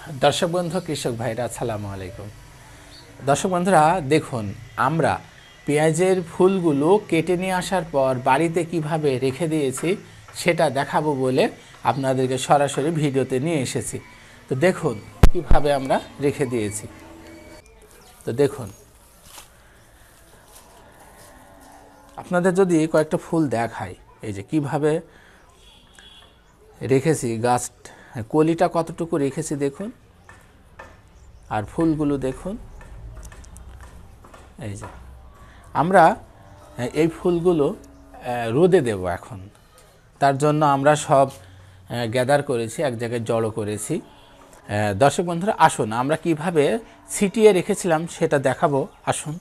दर्शक बंधु कृषक भाईरा আসসালামু আলাইকুম। दर्शक बंधुरा देखुन आमरा पेঁয়াজের ফুলগুলো কেটে নিয়ে আসার পর বাড়িতে কিভাবে রেখে দিয়েছি সেটা দেখাবো বলে আপনাদেরকে সরাসরি ভিডিওতে নিয়ে এসেছি। তো দেখুন কিভাবে আমরা রেখে দিয়েছি। তো দেখুন আপনাদের যদি কয়েকটা ফুল দেখাই, এই যে কিভাবে রেখেছি, গাছ কলিটা কতটুকু রেখেছি দেখুন, আর ফুলগুলো দেখুন। এই যে আমরা এই ফুলগুলো রোদে দেব এখন, তার জন্য আমরা সব গ্যাদার করেছি, এক জায়গায় জড়ো করেছি। দর্শক বন্ধুরা আসুন আমরা কিভাবে ছিটিয়ে রেখেছিলাম সেটা দেখাবো। আসুন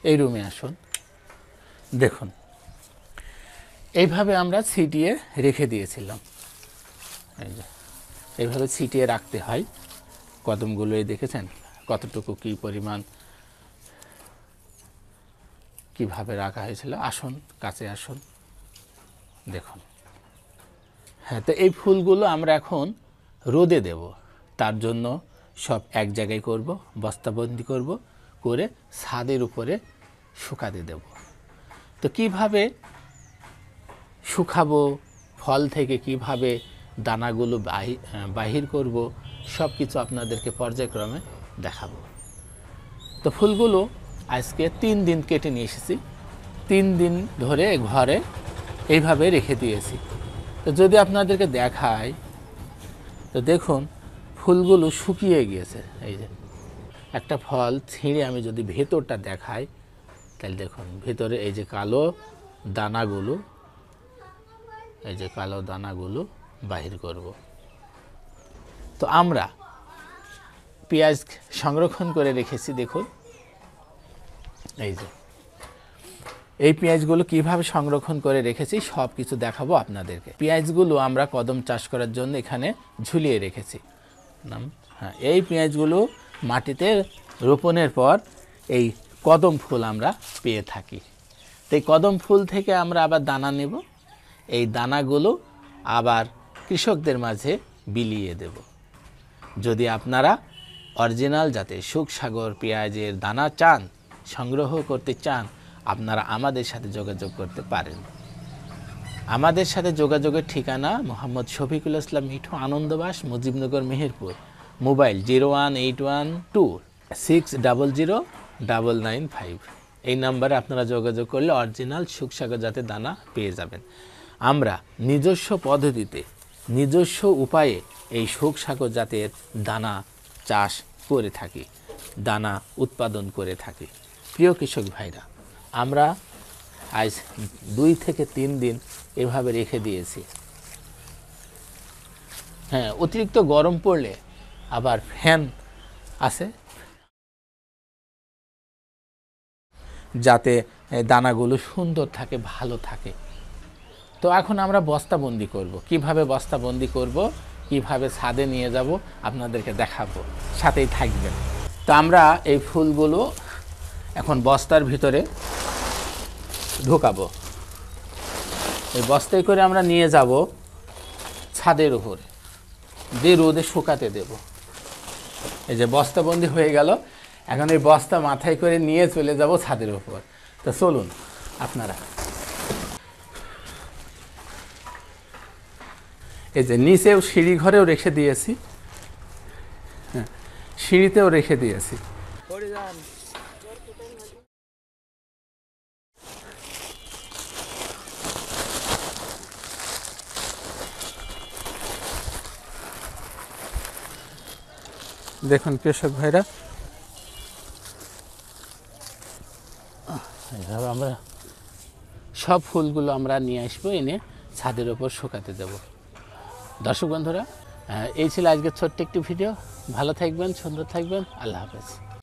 এই রুমে আসুন, দেখুন এইভাবে আমরা ছিটিয়ে রেখে দিয়েছিলাম। এই যে এইভাবে ছিটিয়ে রাখতে হয় কদমগুলো, এই দেখেছেন কতটুকু কি পরিমাণ কিভাবে রাখা হয়েছিল। আসুন কাছে আসুন, দেখুন। হ্যাঁ, তো এই ফুলগুলো আমরা এখন রোদে দেব, তার জন্য সব এক জায়গায় করব, বস্তাবন্দি করব, করে ছাদের উপরে শুকাতে দেব। তো কিভাবে শুকাবো, ফল থেকে কিভাবে দানাগুলো বাহির করব, সব কিছু আপনাদেরকে পর্যায়ক্রমে দেখাবো। তো ফুলগুলো আজকে 3 দিন কেটে নিয়ে এসেছি, 3 দিন ধরে ঘরে এইভাবে রেখে দিয়েছি। তো যদি আপনাদেরকে দেখাই, তো দেখুন ফুলগুলো শুকিয়ে গিয়েছে। এই যে একটা ফল ছিঁড়ে আমি যদি ভেতরটা দেখাই, তাহলে দেখুন ভেতরে এই যে কালো দানাগুলো, এই যে কালো দানাগুলো বাহির করব। তো আমরা পেঁয়াজ সংরক্ষণ করে রেখেছি, দেখুন এই যে এই পেঁয়াজগুলো কিভাবে সংরক্ষণ করে রেখেছি সব কিছু দেখাবো আপনাদেরকে। পেঁয়াজগুলো আমরা কদম চাষ করার জন্য এখানে ঝুলিয়ে রেখেছি। হ্যাঁ, এই পেঁয়াজগুলো মাটিতে রোপণের পর এই কদম ফুল আমরা পেয়ে থাকি। তো এই কদম ফুল থেকে আমরা আবার দানা নেব, এই দানাগুলো আবার কৃষকদের মাঝে বিলিয়ে দেব। যদি আপনারা অরিজিনাল জাতের সুখসাগর পেঁয়াজের দানা চান, সংগ্রহ করতে চান, আপনারা আমাদের সাথে যোগাযোগ করতে পারেন। আমাদের সাথে যোগাযোগের ঠিকানা মোহাম্মদ শফিকুল ইসলাম মিঠু, আনন্দবাস, মুজিবনগর, মেহেরপুর। মোবাইল 01812600995। এই নাম্বারে আপনারা যোগাযোগ করলে অরিজিনাল সুখসাগর জাতের দানা পেয়ে যাবেন। আমরা নিজস্ব পদ্ধতিতে, নিজস্ব উপায়ে এই সুখসাগর জাতের দানা চাষ করে থাকি, দানা উৎপাদন করে থাকি। প্রিয় কৃষক ভাইরা, আমরা আজ 2 থেকে 3 দিন এভাবে রেখে দিয়েছি। হ্যাঁ, অতিরিক্ত গরম পড়লে আবার ফ্যান আছে যাতে দানাগুলো সুন্দর থাকে, ভালো থাকে। তো এখন আমরা বস্তাবন্দি করব। কিভাবে বস্তাবন্দি করব, কিভাবে ছাদে নিয়ে যাব আপনাদেরকে দেখাবো, সাথেই থাকবেন। তো আমরা এই ফুলগুলো এখন বস্তার ভিতরে ঢোকাবো। এই বস্তায় করে আমরা নিয়ে যাব ছাদের উপরে, দিয়ে রোদে শুকাতে দেব। এই যে বস্তাবন্দি হয়ে গেল, এখন এই বস্তা মাথায় করে নিয়ে চলে যাব ছাদের উপর। তো চলুন আপনারা। এই যে নিচেও সিঁড়ি ঘরেও রেখে দিয়েছি, হ্যাঁ সিঁড়িতেও রেখে দিয়েছি। দেখুন কৃষক ভাইরা, এইভাবে আমরা সব ফুলগুলো আমরা নিয়ে আসবো, এনে ছাদের ওপর শুকাতে দেব। দর্শক বন্ধুরা, এই ছিল আজকের ছোট্ট একটি ভিডিও। ভালো থাকবেন, সুন্দর থাকবেন, আল্লাহ হাফেজ।